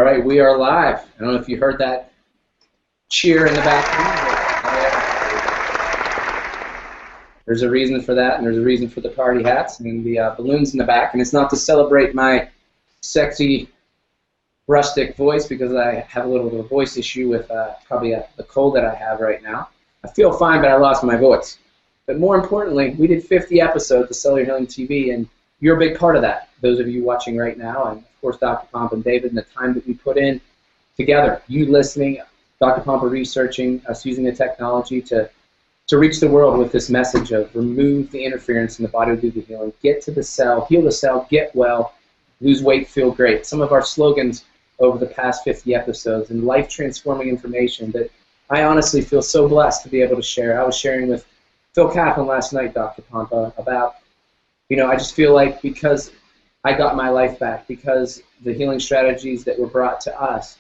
right, we are live. I don't know if you heard that cheer in the back. There's a reason for that, and there's a reason for the party hats and the balloons in the back. And it's not to celebrate my sexy, rustic voice, because I have a little bit of a voice issue with probably the cold that I have right now. I feel fine, but I lost my voice. But more importantly, we did 50 episodes of Cellular Healing TV, and you're a big part of that, those of you watching right now, and of course Dr. Pompa and David, and the time that we put in together, you listening, Dr. Pompa researching, us using the technology to reach the world with this message of remove the interference in the body to do the healing, get to the cell, heal the cell, get well, lose weight, feel great. Some of our slogans over the past 50 episodes, and life-transforming information that I honestly feel so blessed to be able to share. I was sharing with Phil Kaplan last night, Dr. Pompa, about, I just feel like because I got my life back, because the healing strategies that were brought to us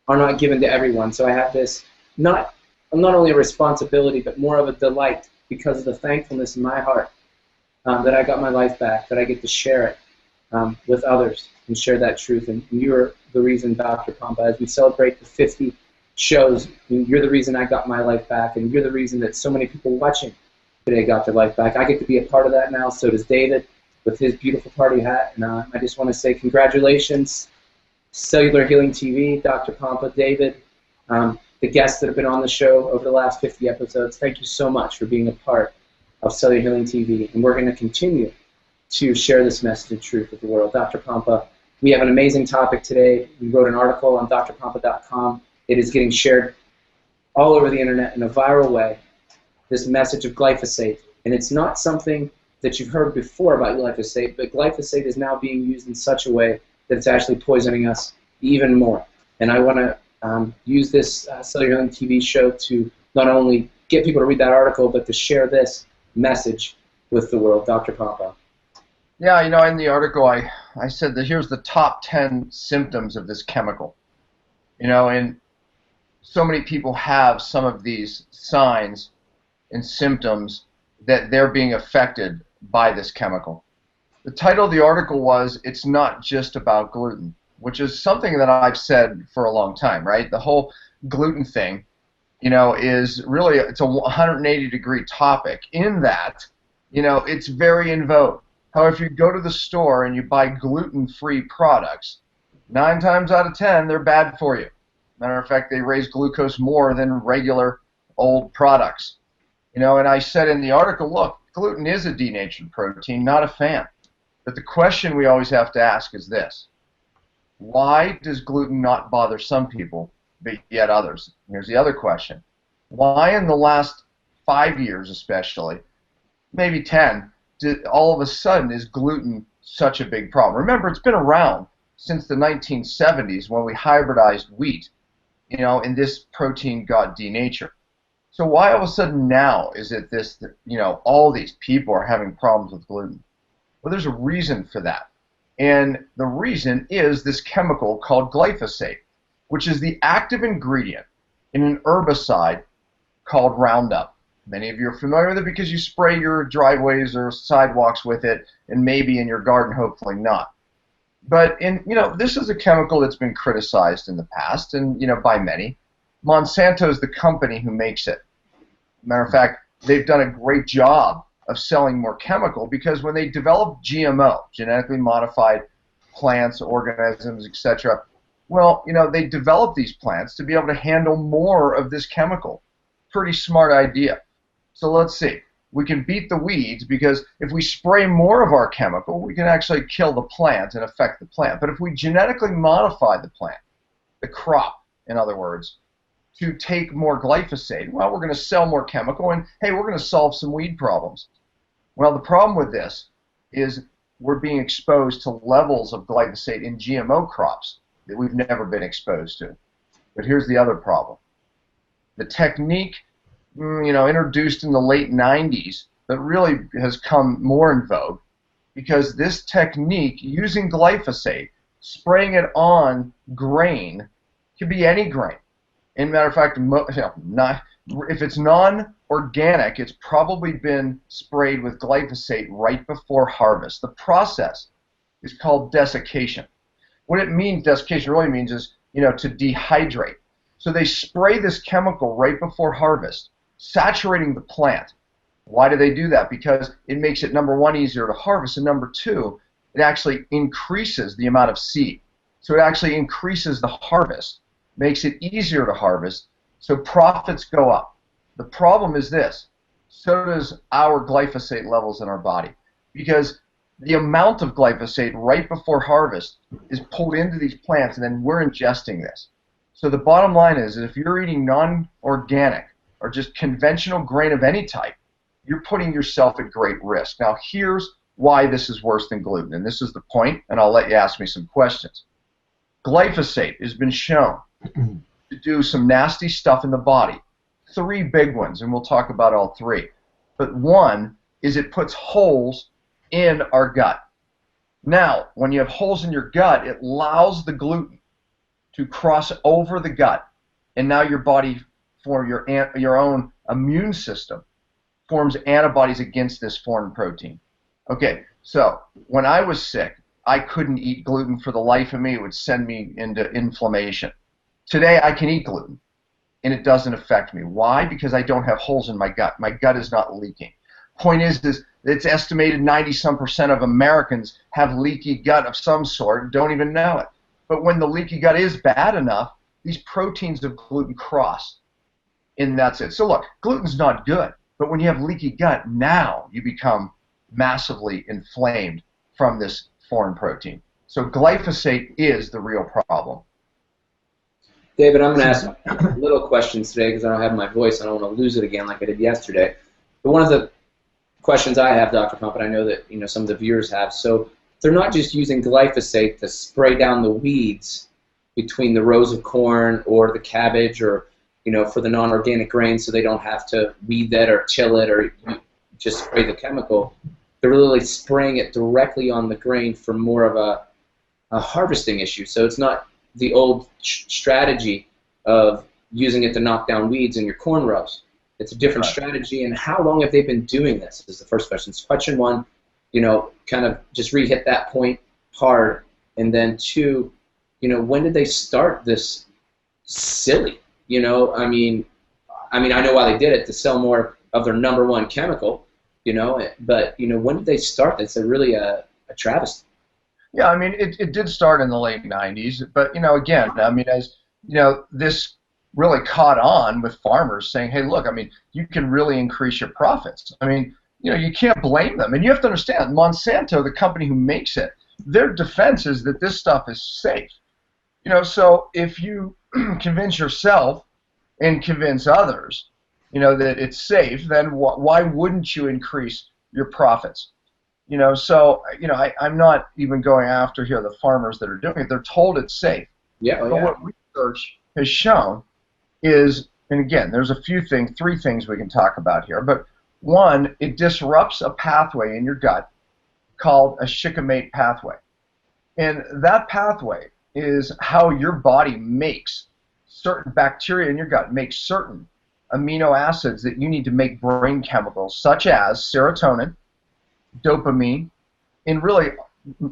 are not given to everyone. So I have this, not only a responsibility, but more of a delight because of the thankfulness in my heart that I got my life back, that I get to share it with others and share that truth. And you're the reason, Dr. Pompa, as we celebrate the 50 shows, you're the reason I got my life back, and you're the reason that so many people watching today got their life back. I get to be a part of that now, so does David with his beautiful party hat. And I just want to say congratulations, Cellular Healing TV, Dr. Pompa, David, the guests that have been on the show over the last 50 episodes. Thank you so much for being a part of Cellular Healing TV, and we're going to continue to share this message of truth with the world. Dr. Pompa, we have an amazing topic today. We wrote an article on drpompa.com. It is getting shared all over the internet in a viral way, this message of glyphosate. And it's not something that you've heard before about glyphosate, but glyphosate is now being used in such a way that it's actually poisoning us even more. And I want to use this Cellular Healing TV show to not only get people to read that article, but to share this message with the world. Dr. Pompa. Yeah, in the article I said that here's the top 10 symptoms of this chemical. And so many people have some of these signs and symptoms that they're being affected by this chemical. The title of the article was, "It's Not Just About Gluten," which is something that I've said for a long time, right? The whole gluten thing, is really, it's a 180-degree topic in that, it's very in vogue. However, if you go to the store and you buy gluten-free products, 9 times out of 10, they're bad for you. Matter of fact, they raise glucose more than regular old products. And I said in the article, look, gluten is a denatured protein, not a fan. But the question we always have to ask is this: why does gluten not bother some people, but yet others? Here's the other question: why in the last 5 years especially, maybe 10, all of a sudden is gluten such a big problem? Remember, it's been around since the 1970s when we hybridized wheat, and this protein got denatured. So why all of a sudden now is it this, all these people are having problems with gluten? Well, there's a reason for that. And the reason is this chemical called glyphosate, which is the active ingredient in an herbicide called Roundup. Many of you are familiar with it because you spray your driveways or sidewalks with it, and maybe in your garden, hopefully not. But this is a chemical that's been criticized in the past, and by many. Monsanto is the company who makes it. Matter of fact, they've done a great job of selling more chemical because when they developed GMO, genetically modified plants, organisms, etc., well, they developed these plants to be able to handle more of this chemical. Pretty smart idea. So let's see. We can beat the weeds because if we spray more of our chemical, we can actually kill the plant and affect the plant. But if we genetically modify the plant, the crop, in other words, to take more glyphosate, well, we're going to sell more chemical, and hey, we're going to solve some weed problems. Well, the problem with this is we're being exposed to levels of glyphosate in GMO crops that we've never been exposed to. But here's the other problem. The technique, introduced in the late 90s, that really has come more in vogue because this technique, using glyphosate, spraying it on grain, can be any grain. And matter of fact, if it's non-organic, it's probably been sprayed with glyphosate right before harvest. The process is called desiccation. What it means, desiccation really means is, to dehydrate. So they spray this chemical right before harvest, saturating the plant. Why do they do that? Because it makes it, number one, easier to harvest, and number two, it actually increases the amount of seed. So it actually increases the harvest, makes it easier to harvest, so profits go up. The problem is this: so does our glyphosate levels in our body, because the amount of glyphosate right before harvest is pulled into these plants, and then we're ingesting this. So the bottom line is that if you're eating non-organic or just conventional grain of any type, you're putting yourself at great risk. Now, here's why this is worse than gluten, and this is the point, and I'll let you ask me some questions. Glyphosate has been shown to do some nasty stuff in the body. 3 big ones, and we'll talk about all 3. But one is it puts holes in our gut. Now, when you have holes in your gut, it allows the gluten to cross over the gut, and now your body, for your own immune system, forms antibodies against this foreign protein. Okay, so when I was sick, I couldn't eat gluten for the life of me. It would send me into inflammation. Today, I can eat gluten, and it doesn't affect me. Why? Because I don't have holes in my gut. My gut is not leaking. Point is it's estimated 90-some% of Americans have leaky gut of some sort and don't even know it. But when the leaky gut is bad enough, these proteins of gluten cross, and that's it. So look, gluten's not good, but when you have leaky gut, now you become massively inflamed from this foreign protein. So glyphosate is the real problem. David, I'm going to ask little questions today because I don't have my voice. I don't want to lose it again like I did yesterday. But one of the questions I have, Dr. Pompa, and I know that some of the viewers have, so they're not just using glyphosate to spray down the weeds between the rows of corn or the cabbage or for the non-organic grains, so they don't have to weed that or till it or just spray the chemical. They're really spraying it directly on the grain for more of a harvesting issue. So it's not the old strategy of using it to knock down weeds in your corn rows. It's a different strategy. And how long have they been doing this is the first question. So question one, kind of just re-hit that point hard. And then two, when did they start this silly? I mean, I know why they did it, to sell more of their number one chemical, but, when did they start? It's really a travesty. Yeah, I mean, it did start in the late 90s, but, again, as, this really caught on with farmers saying, hey, look, you can really increase your profits. You can't blame them. And you have to understand, Monsanto, the company who makes it, their defense is that this stuff is safe. So if you convince yourself and convince others, that it's safe, then why wouldn't you increase your profits? So, I'm not even going after here the farmers that are doing it. They're told it's safe. Yeah. But what research has shown is, and again, there's 3 things we can talk about here, but one, it disrupts a pathway in your gut called a shikimate pathway. And that pathway is how your body makes certain bacteria in your gut, makes certain amino acids that you need to make brain chemicals, such as serotonin, dopamine, and really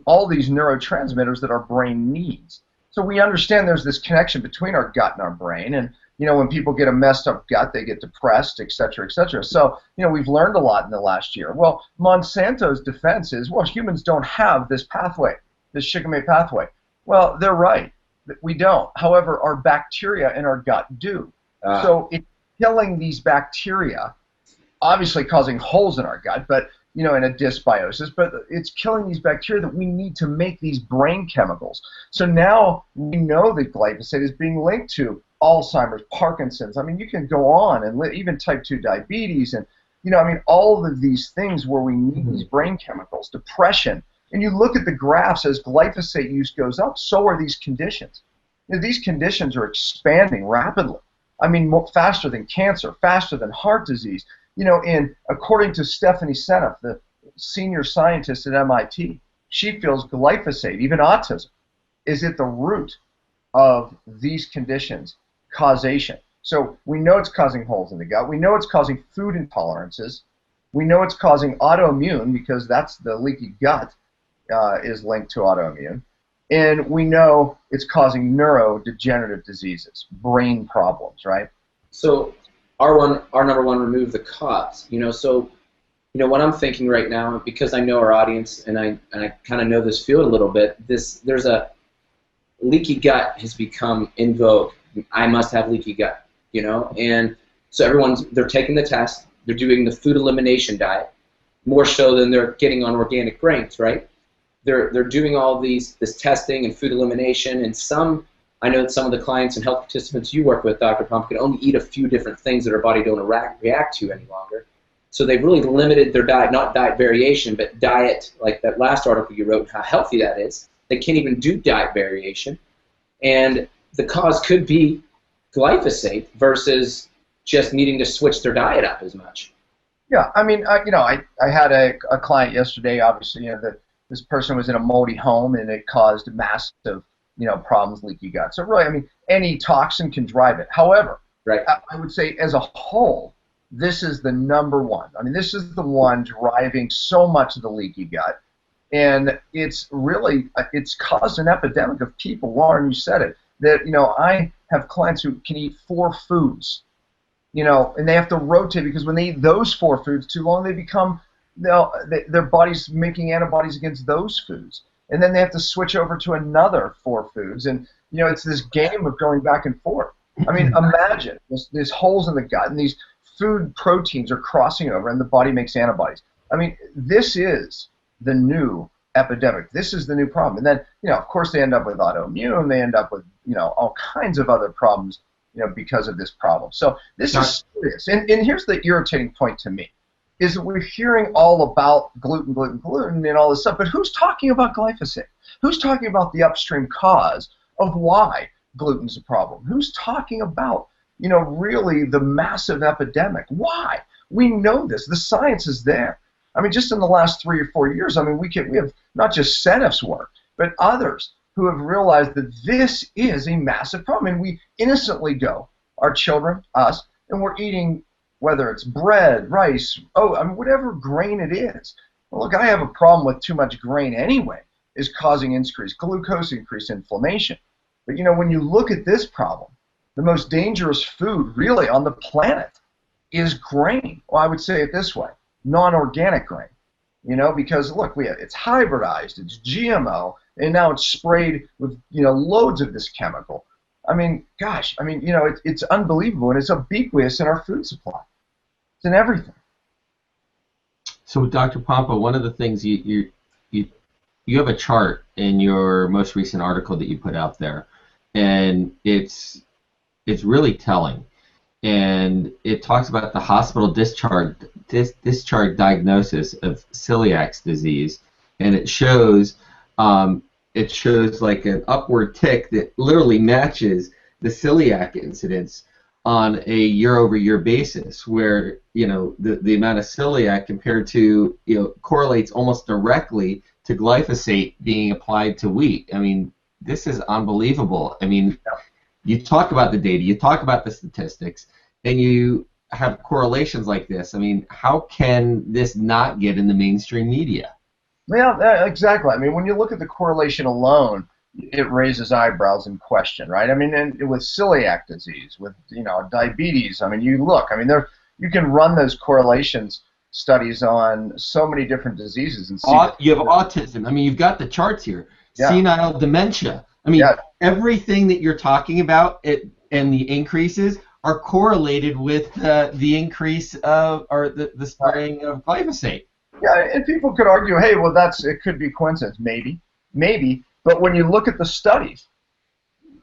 all these neurotransmitters that our brain needs. So we understand there's this connection between our gut and our brain, and when people get a messed up gut, they get depressed, et cetera, et cetera. So, we've learned a lot in the last year. Well, Monsanto's defense is, well, humans don't have this pathway, this shikimate pathway. Well, they're right. We don't. However, our bacteria in our gut do. So it's killing these bacteria, obviously causing holes in our gut, but in a dysbiosis, but it's killing these bacteria that we need to make these brain chemicals. So now we know that glyphosate is being linked to Alzheimer's, Parkinson's. You can go on, and even type 2 diabetes, and all of these things where we need these brain chemicals, depression. And you look at the graphs as glyphosate use goes up, so are these conditions. These conditions are expanding rapidly. Faster than cancer, faster than heart disease. And according to Stephanie Seneff, the senior scientist at MIT, she feels glyphosate, even autism, is at the root of these conditions, causation. So we know it's causing holes in the gut. We know it's causing food intolerances. We know it's causing autoimmune, because that's the leaky gut is linked to autoimmune. And we know it's causing neurodegenerative diseases, brain problems, right? So our number one, remove the cause. So what I'm thinking right now, because I know our audience and I kind of know this field a little bit. There's a leaky gut has become in vogue. I must have leaky gut, and so they're taking the test. They're doing the food elimination diet more so than they're getting on organic grains, right? They're doing all this testing and food elimination, and I know that some of the clients and health participants you work with, Dr. Pompa, can only eat a few different things that our body don't react to any longer. So they've really limited their diet, not diet variation, but diet, like that last article you wrote, how healthy that is. They can't even do diet variation. And the cause could be glyphosate versus just needing to switch their diet up as much. Yeah, I mean, I had a client yesterday, obviously, that this person was in a moldy home and it caused massive, problems, leaky gut. So really, I mean, any toxin can drive it. However, right. I would say as a whole, this is the number one. I mean, this is the one driving so much of the leaky gut. And it's caused an epidemic of people. Warren, you said it, that, I have clients who can eat 4 foods, and they have to rotate because when they eat those 4 foods too long, they become, their body's making antibodies against those foods. And then they have to switch over to another 4 foods. And, it's this game of going back and forth. I mean, imagine there's holes in the gut and these food proteins are crossing over and the body makes antibodies. I mean, this is the new epidemic. This is the new problem. And then, of course, they end up with autoimmune. They end up with, all kinds of other problems, because of this problem. So this is serious. And here's the irritating point to me, is that we're hearing all about gluten and all this stuff, but who's talking about glyphosate? Who's talking about the upstream cause of why gluten's a problem? Who's talking about, really the massive epidemic? Why? We know this. The science is there. I mean, just in the last 3 or 4 years, I mean, we have not just Seneff's work, but others who have realized that this is a massive problem. And we innocently go, our children, us, and we're eating, whether it's bread, rice, whatever grain it is. Well, look, I have a problem with too much grain anyway, is causing increased glucose, increased inflammation. But, when you look at this problem, the most dangerous food really on the planet is grain. Well, I would say it this way, non-organic grain, because look, it's hybridized, it's GMO, and now it's sprayed with, loads of this chemical. I mean, gosh, it's unbelievable, and it's ubiquitous in our food supply. It's in everything. So, Dr. Pompa, one of the things you have a chart in your most recent article that you put out there, and it's really telling. And it talks about the hospital discharge diagnosis of celiac disease, and it shows like an upward tick that literally matches the celiac incidence on a year-over-year basis, where the amount of celiac compared to correlates almost directly to glyphosate being applied to wheat. I mean, this is unbelievable. I mean, you talk about the data, you talk about the statistics, and you have correlations like this. I mean, how can this not get in the mainstream media? Yeah, exactly. I mean, when you look at the correlation alone, it raises eyebrows and question, right? I mean, and with celiac disease, with diabetes, I mean, you can run those correlations studies on so many different diseases and see. You have autism. I mean, you've got the charts here. Yeah. Senile dementia. I mean, everything that you're talking about and the increases are correlated with the increase of the spraying of glyphosate. Yeah, and people could argue, hey, well, it could be coincidence, maybe, but when you look at the studies,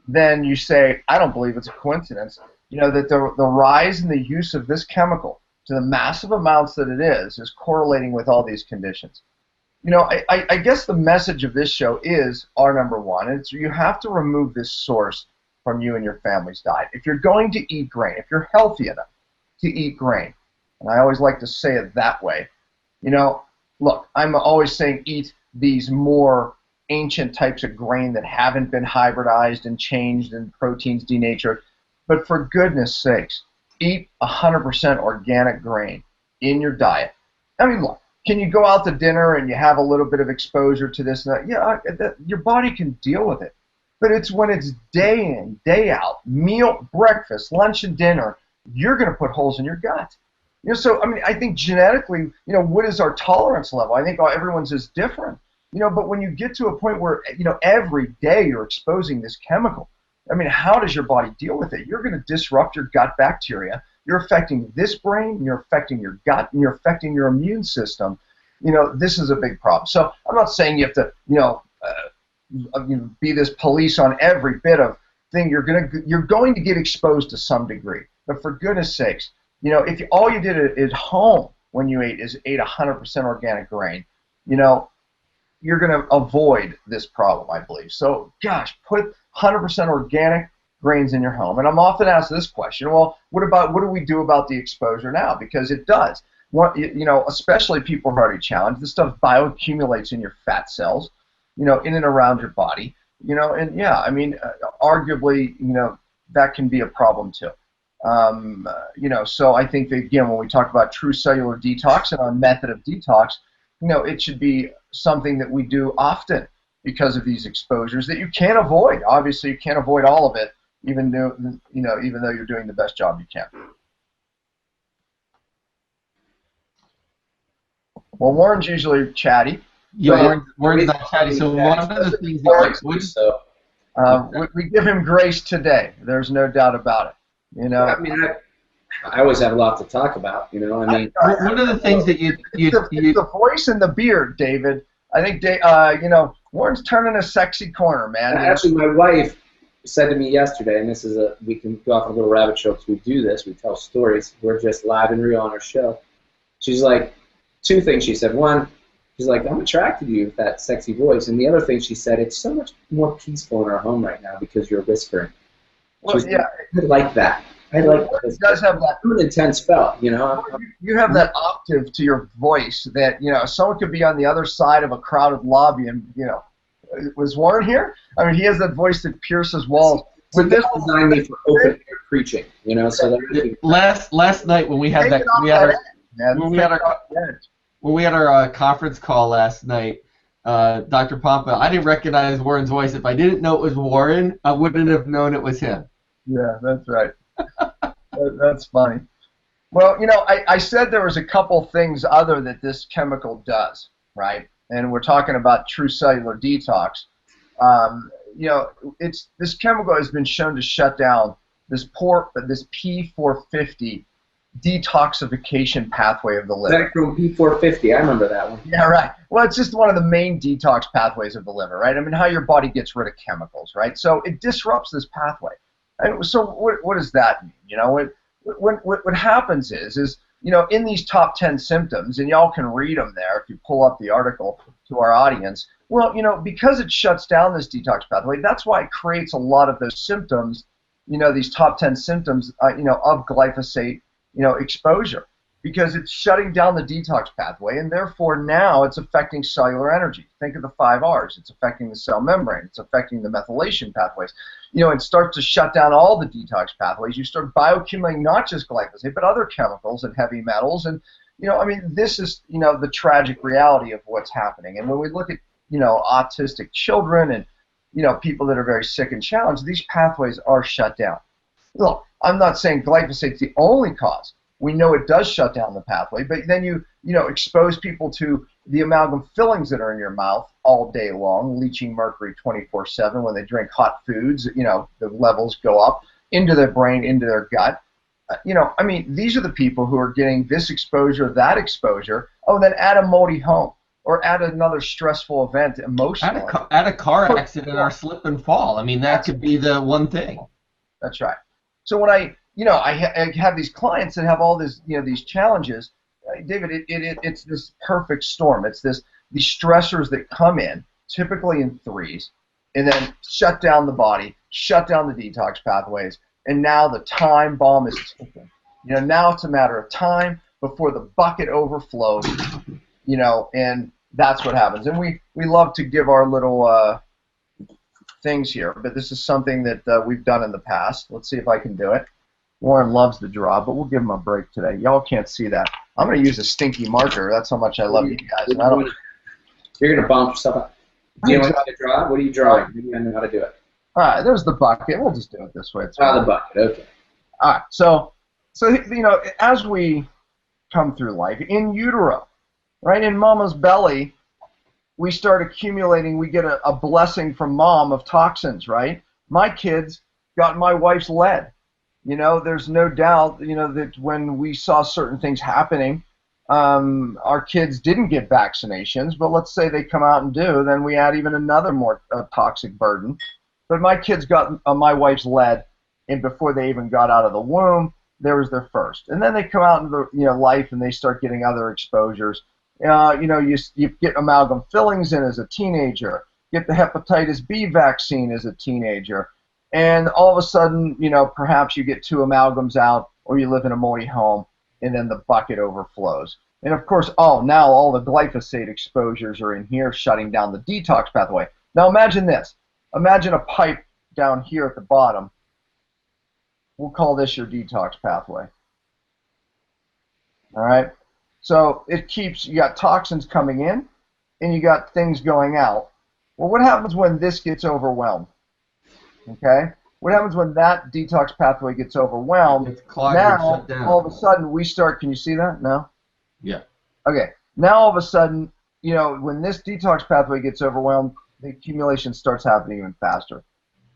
then you say, I don't believe it's a coincidence, that the rise in the use of this chemical to the massive amounts that it is correlating with all these conditions. I guess the message of this show is our number one. It's you have to remove this source from you and your family's diet. If you're going to eat grain, if you're healthy enough to eat grain, and I always like to say it that way, look, I'm always saying eat these more ancient types of grain that haven't been hybridized and changed and proteins denatured. But for goodness sakes, eat 100% organic grain in your diet. I mean, look, can you go out to dinner and you have a little bit of exposure to this and that? Yeah, your body can deal with it. But it's when it's day in, day out, meal, breakfast, lunch, and dinner, you're going to put holes in your gut. You know, so I mean, I think genetically, you know, what is our tolerance level? I think everyone's is different. You know, but when you get to a point where, you know, every day you're exposing this chemical, I mean, how does your body deal with it? You're going to disrupt your gut bacteria. You're affecting this brain, you're affecting your gut, and you're affecting your immune system. You know, this is a big problem. So I'm not saying you have to, be this police on every bit of thing. You're going to get exposed to some degree. But for goodness sakes, you know, if all you did at home when you ate 100% organic grain, you know, you're going to avoid this problem, I believe. So, gosh, put 100% organic grains in your home. And I'm often asked this question, well, what do we do about the exposure now? Because it does. You know, especially people who are already challenged, this stuff bioaccumulates in your fat cells, you know, in and around your body, you know, and yeah, I mean, arguably, you know, that can be a problem too. You know, so I think that, again, when we talk about true cellular detox and our method of detox, you know, it should be something that we do often because of these exposures that you can't avoid. Obviously, you can't avoid all of it, even though you're doing the best job you can. Well, Warren's usually chatty. Yeah, Warren's not chatty. So one of the things that we give him grace today. There's no doubt about it. You know, I mean, I always have a lot to talk about. You know, I mean, one of the things that the voice and the beard, David. I think you know, Warren's turning a sexy corner, man. Actually, my wife said to me yesterday, and this is we can go off on a little rabbit trail because we do this. We tell stories. We're just live and real on our show. She's like, two things she said. One, she's like, I'm attracted to you with that sexy voice. And the other thing she said, it's so much more peaceful in our home right now because you're whispering. Well, yeah. I like that. I like that. It does have that. I'm an intense spell, you know. You have that octave to your voice that, you know, someone could be on the other side of a crowded lobby and, you know, was Warren here? I mean, he has that voice that pierces walls. With this designed me for open air preaching, you know. So last night when we had our conference call last night, Dr. Pompa, I didn't recognize Warren's voice. If I didn't know it was Warren, I wouldn't have known it was him. Yeah, that's right. That's funny. Well, you know, I said there was a couple things other that this chemical does, right? And we're talking about true cellular detox. You know, this chemical has been shown to shut down this P450 detoxification pathway of the liver. P450, I remember that one. Yeah, right. Well, it's just one of the main detox pathways of the liver, right? I mean, how your body gets rid of chemicals, right? So it disrupts this pathway. And so what does that mean? You know, what happens is, you know, in these top 10 symptoms, and y'all can read them there if you pull up the article to our audience, well, you know, because it shuts down this detox pathway, that's why it creates a lot of those symptoms, you know, these top 10 symptoms, you know, of glyphosate, you know, exposure, because it's shutting down the detox pathway, and therefore now it's affecting cellular energy. Think of the 5 R's. It's affecting the cell membrane. It's affecting the methylation pathways. You know, it starts to shut down all the detox pathways. You start bioaccumulating not just glyphosate, but other chemicals and heavy metals. And, you know, I mean, this is, you know, the tragic reality of what's happening. And when we look at, you know, autistic children and, you know, people that are very sick and challenged, these pathways are shut down. Look, I'm not saying glyphosate's the only cause. We know it does shut down the pathway, but then you know, expose people to the amalgam fillings that are in your mouth all day long, leaching mercury 24/7 when they drink hot foods. You know, the levels go up into their brain, into their gut. You know, I mean, these are the people who are getting this exposure, that exposure. Oh, then add a moldy home or add another stressful event emotionally. Add a car accident or slip and fall. I mean, that could be the one thing. That's right. So when I have these clients that have all this, you know, these challenges, David, it's this perfect storm. It's these stressors that come in, typically in threes, and then shut down the body, shut down the detox pathways, and now the time bomb is ticking. You know, now it's a matter of time before the bucket overflows, you know, and that's what happens. And we love to give our little things here, but this is something that we've done in the past. Let's see if I can do it. Warren loves the draw, but we'll give him a break today. Y'all can't see that. I'm going to use a stinky marker. That's how much I love you guys. And I don't, you're going to bump yourself up. Do you know how to draw? What are you drawing? Maybe I know how to do it. All right, there's the bucket. We'll just do it this way. It's the bucket, okay. All right, so you know, as we come through life, in utero, right, in mama's belly, we start accumulating, we get a blessing from mom of toxins, right? My kids got my wife's lead. You know, there's no doubt, you know, that when we saw certain things happening, our kids didn't get vaccinations, but let's say they come out and do, then we add even another more toxic burden. But my kids got my wife's lead, and before they even got out of the womb, there was their first. And then they come out into life, and they start getting other exposures. You know, you get amalgam fillings in as a teenager, get the hepatitis B vaccine as a teenager, and all of a sudden, you know, perhaps you get 2 amalgams out, or you live in a moldy home, and then the bucket overflows. And of course, now all the glyphosate exposures are in here, shutting down the detox pathway. Now imagine this. Imagine a pipe down here at the bottom. We'll call this your detox pathway. All right? So it keeps, you got toxins coming in, and you got things going out. Well, what happens when this gets overwhelmed? Okay? What happens when that detox pathway gets overwhelmed? It's clogged now, and shut down. all of a sudden, we start, can you see that? No? Yeah. Okay. Now, all of a sudden, you know, when this detox pathway gets overwhelmed, the accumulation starts happening even faster.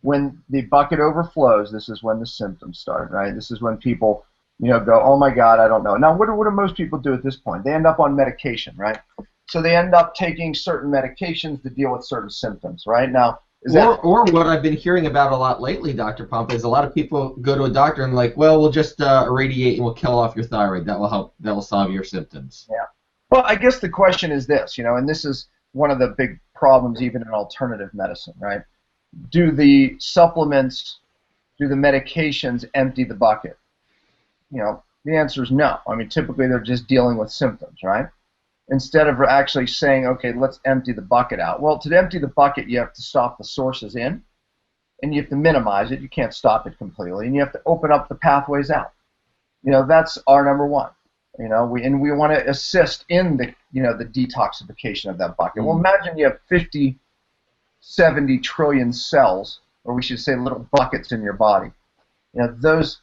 When the bucket overflows, this is when the symptoms start, right? This is when people, you know, go, oh my God, I don't know. Now, what do most people do at this point? They end up on medication, right? So they end up taking certain medications to deal with certain symptoms, right? Now, or what I've been hearing about a lot lately, Dr. Pompa, is a lot of people go to a doctor and like, well, we'll just irradiate and we'll kill off your thyroid. That will help. That will solve your symptoms. Yeah. Well, I guess the question is this, you know, and this is one of the big problems even in alternative medicine, right? Do the supplements, do the medications empty the bucket? You know, the answer is no. I mean, typically they're just dealing with symptoms, right? Instead of actually saying, okay, let's empty the bucket out. Well, to empty the bucket, you have to stop the sources in, and you have to minimize it. You can't stop it completely, and you have to open up the pathways out. You know, that's our number one. You know, we want to assist in the, you know, the detoxification of that bucket. Well, imagine you have 50, 70 trillion cells, or we should say little buckets in your body. You know, those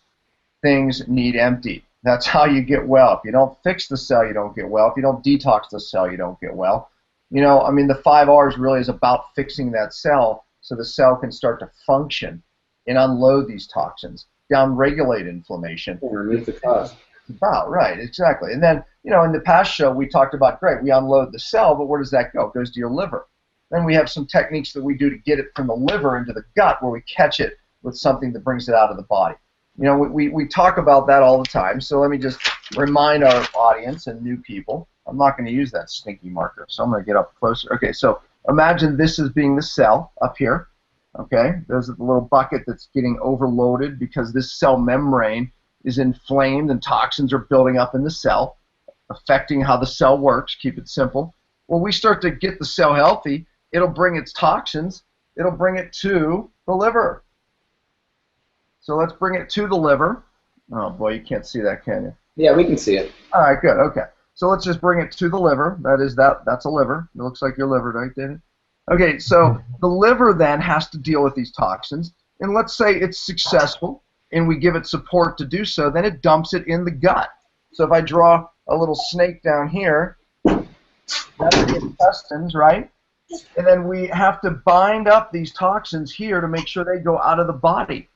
things need emptied. That's how you get well. If you don't fix the cell, you don't get well. If you don't detox the cell, you don't get well. You know, I mean, the 5 R's really is about fixing that cell so the cell can start to function and unload these toxins, downregulate inflammation. Remove the cause. About, right, exactly. And then, you know, in the past show, we talked about, great, we unload the cell, but where does that go? It goes to your liver. Then we have some techniques that we do to get it from the liver into the gut, where we catch it with something that brings it out of the body. You know, we talk about that all the time, so let me just remind our audience and new people. I'm not going to use that stinky marker, so I'm going to get up closer. Okay, so imagine this as being the cell up here. Okay, there's the little bucket that's getting overloaded because this cell membrane is inflamed and toxins are building up in the cell, affecting how the cell works. Keep it simple. When we start to get the cell healthy, it'll bring its toxins, it'll bring it to the liver. So let's bring it to the liver. Oh boy, you can't see that, can you? Yeah, we can see it. All right, good, okay. So let's just bring it to the liver. That's a liver. It looks like your liver, right, David? Okay, so the liver then has to deal with these toxins, and let's say it's successful, and we give it support to do so, then it dumps it in the gut. So if I draw a little snake down here, that's the intestines, right? And then we have to bind up these toxins here to make sure they go out of the body.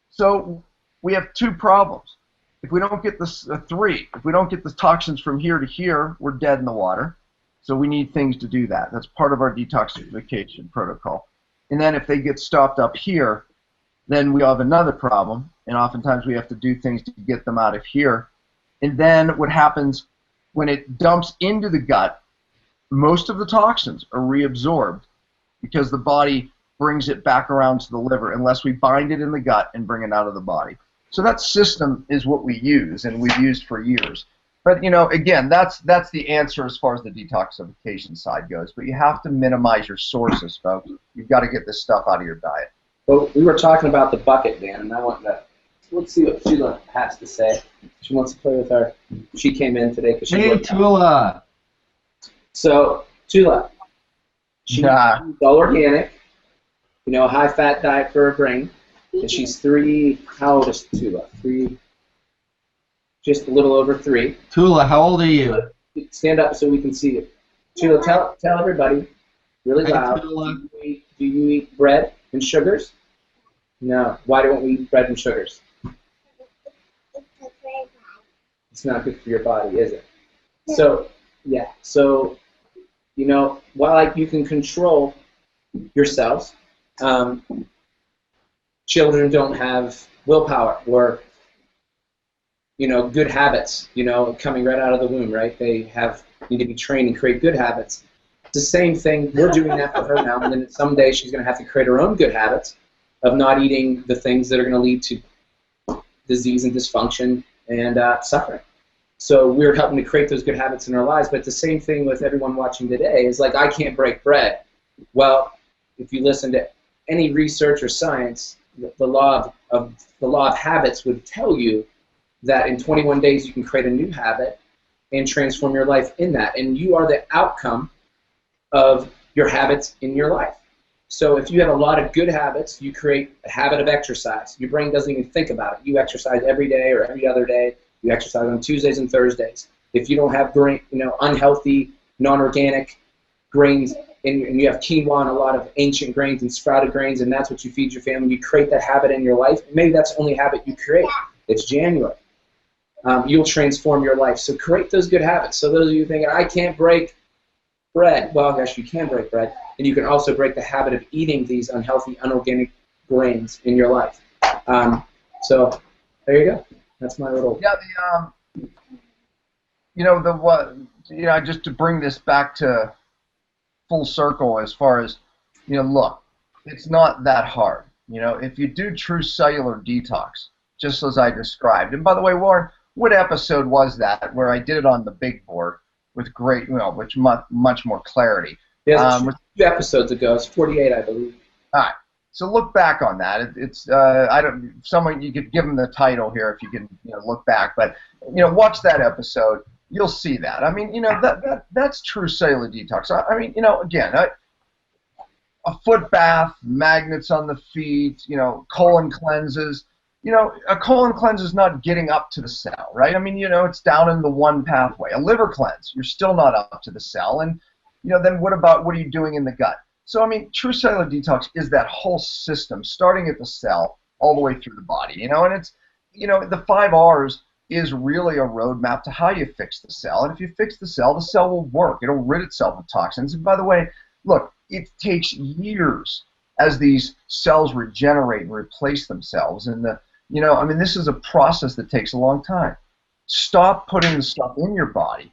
So we have 2 problems. If we don't get this, 3, if we don't get the toxins from here to here, we're dead in the water. So we need things to do that. That's part of our detoxification protocol. And then if they get stopped up here, then we have another problem, and oftentimes we have to do things to get them out of here. And then what happens when it dumps into the gut, most of the toxins are reabsorbed because the body brings it back around to the liver unless we bind it in the gut and bring it out of the body. So that system is what we use, and we've used for years. But, you know, again, that's the answer as far as the detoxification side goes. But you have to minimize your sources, folks. You've got to get this stuff out of your diet. Well, we were talking about the bucket, Dan, and I want to let's see what Sheila has to say. She wants to play with our. She came in today because she. Hey, Tula. So Tula, she's all organic, high fat diet for her brain, and she's 3. How old is Tula? 3. Just a little over 3. Tula, how old are you? Stand up so we can see you. Tula, tell everybody really loud. Do you eat bread and sugars? No. Why don't we eat bread and sugars? It's not good for your body, is it? So, yeah. So, while you can control yourselves, children don't have willpower or, good habits, coming right out of the womb, right? They need to be trained and create good habits. It's the same thing. We're doing that for her now, and then someday she's going to have to create her own good habits of not eating the things that are going to lead to disease and dysfunction and suffering. So we're helping to create those good habits in our lives, but the same thing with everyone watching today is I can't break bread. Well, if you listen to any research or science, the law of habits would tell you that in 21 days you can create a new habit and transform your life in that. And you are the outcome of your habits in your life. So if you have a lot of good habits, you create a habit of exercise. Your brain doesn't even think about it. You exercise every day or every other day. You exercise on Tuesdays and Thursdays. If you don't have unhealthy, non-organic grains, and you have quinoa and a lot of ancient grains and sprouted grains, and that's what you feed your family, you create that habit in your life. Maybe that's the only habit you create. It's January. You'll transform your life. So create those good habits. So those of you thinking, I can't break bread. Well, yes, you can break bread. And you can also break the habit of eating these unhealthy, unorganic grains in your life. So there you go. That's my little... Yeah, just to bring this back to full circle as far as, look, it's not that hard. If you do true cellular detox, just as I described, and by the way, Warren, what episode was that where I did it on the big board with great, which much more clarity? Yeah, 2 episodes ago. It's 48, I believe. All right. So look back on that. It's someone you could give them the title here if you can look back, but watch that episode. You'll see that. I mean, that's true cellular detox. I mean, again, a foot bath, magnets on the feet, colon cleanses. A colon cleanse is not getting up to the cell, right? I mean, it's down in the one pathway. A liver cleanse, you're still not up to the cell, and then what are you doing in the gut? So, I mean, true cellular detox is that whole system, starting at the cell all the way through the body, and it's, the 5 R's is really a roadmap to how you fix the cell. And if you fix the cell will work. It'll rid itself of toxins. And by the way, look, it takes years as these cells regenerate and replace themselves. And this is a process that takes a long time. Stop putting the stuff in your body.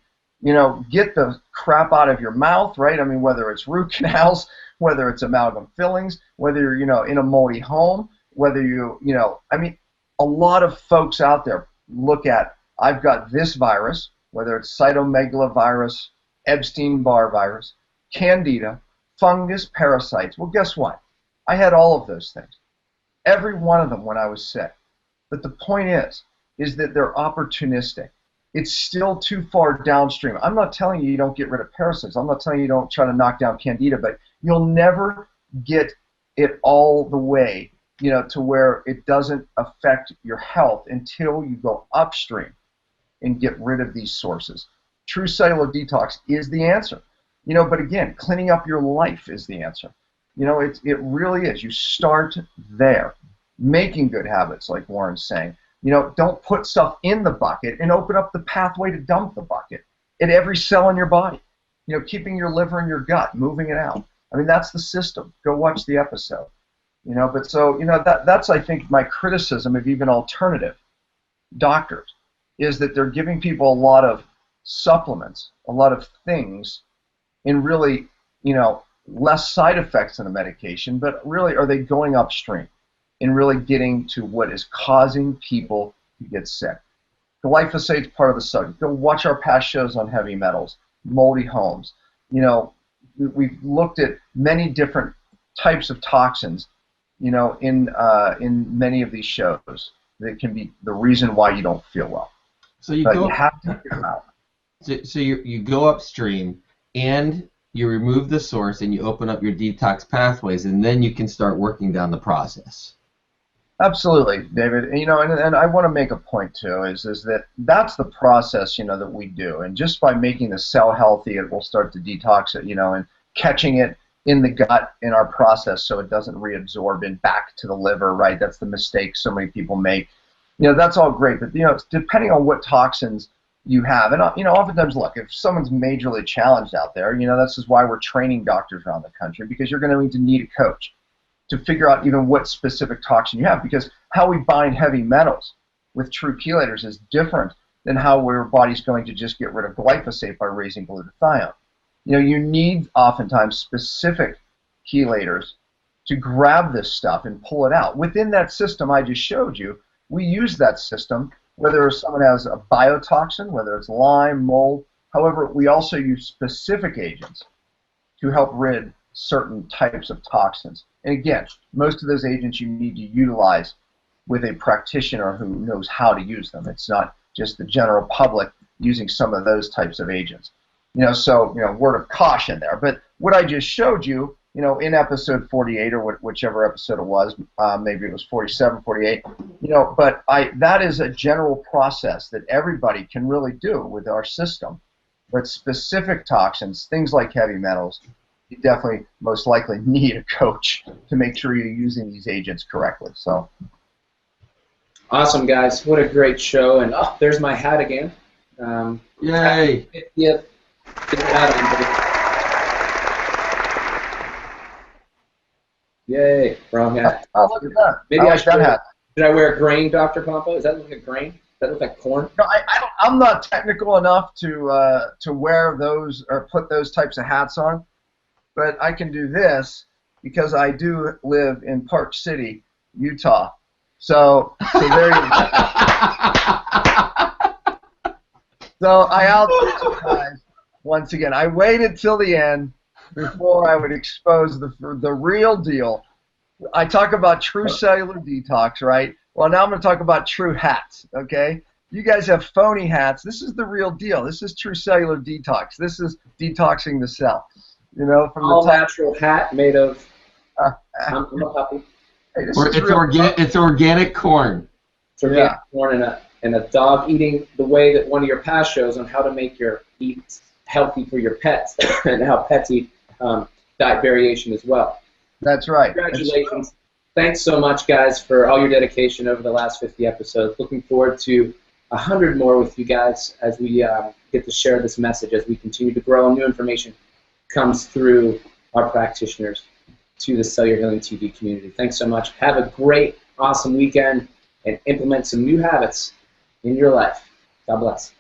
Get the crap out of your mouth, right? I mean, whether it's root canals, whether it's amalgam fillings, whether you're, in a moldy home, whether a lot of folks out there look at, I've got this virus, whether it's cytomegalovirus, Epstein-Barr virus, candida, fungus, parasites. Well, guess what? I had all of those things. Every one of them when I was sick. But the point is that they're opportunistic. It's still too far downstream. I'm not telling you don't get rid of parasites. I'm not telling you don't try to knock down candida, but you'll never get it all the way, to where it doesn't affect your health until you go upstream and get rid of these sources. True cellular detox is the answer. But again, cleaning up your life is the answer. It really is. You start there, making good habits, like Warren's saying. Don't put stuff in the bucket and open up the pathway to dump the bucket at every cell in your body. Keeping your liver in your gut, moving it out. I mean, that's the system. Go watch the episode. But so, that's, I think, my criticism of even alternative doctors is that they're giving people a lot of supplements, a lot of things, and really, less side effects than a medication, but really, are they going upstream and really getting to what is causing people to get sick? Glyphosate is part of the subject. Go watch our past shows on heavy metals, moldy homes. We've looked at many different types of toxins, in many of these shows. that can be the reason why you don't feel well. So you You have to figure it out. So you go upstream and you remove the source and you open up your detox pathways, and then you can start working down the process. Absolutely, David. And I want to make a point too, is that that's the process, that we do. And just by making the cell healthy, it will start to detox it, and catching it in the gut in our process so it doesn't reabsorb in back to the liver, right? That's the mistake so many people make. That's all great, but depending on what toxins you have, and oftentimes, look, if someone's majorly challenged out there, this is why we're training doctors around the country, because you're going to need a coach to figure out even what specific toxin you have, because how we bind heavy metals with true chelators is different than how your body's going to just get rid of glyphosate by raising glutathione. You need oftentimes specific chelators to grab this stuff and pull it out. Within that system I just showed you, we use that system, whether someone has a biotoxin, whether it's Lyme, mold. However, we also use specific agents to help rid certain types of toxins. And again, most of those agents you need to utilize with a practitioner who knows how to use them. It's not just the general public using some of those types of agents. So, word of caution there. But what I just showed you, in episode 48 or whichever episode it was, maybe it was 47, 48, but that is a general process that everybody can really do with our system. But specific toxins, things like heavy metals, you definitely most likely need a coach to make sure you're using these agents correctly. So, awesome, guys! What a great show! And there's my hat again. Yay! Yep. Get the hat on, buddy. Yay! Wrong hat. Oh, look at that! Maybe I should. That hat. Did I wear grain, Dr. Pompa? Does that look like grain? Does that look like corn? No, I'm not technical enough to wear those or put those types of hats on. But I can do this because I do live in Park City, Utah. So there you go. So I outdid you guys once again. I waited till the end before I would expose the real deal. I talk about true cellular detox, right? Well, now I'm going to talk about true hats, okay? You guys have phony hats. This is the real deal. This is true cellular detox. This is detoxing the cell. From all the natural hat made of. I'm a puppy. Hey, It's organic corn. It's organic corn and a dog eating the way that one of your past shows on how to make your eat healthy for your pets and how pets eat diet variation as well. That's right. Congratulations. Thanks so much, guys, for all your dedication over the last 50 episodes. Looking forward to 100 more with you guys as we get to share this message as we continue to grow and new information comes through our practitioners to the Cellular Healing TV community. Thanks so much. Have a great, awesome weekend and implement some new habits in your life. God bless.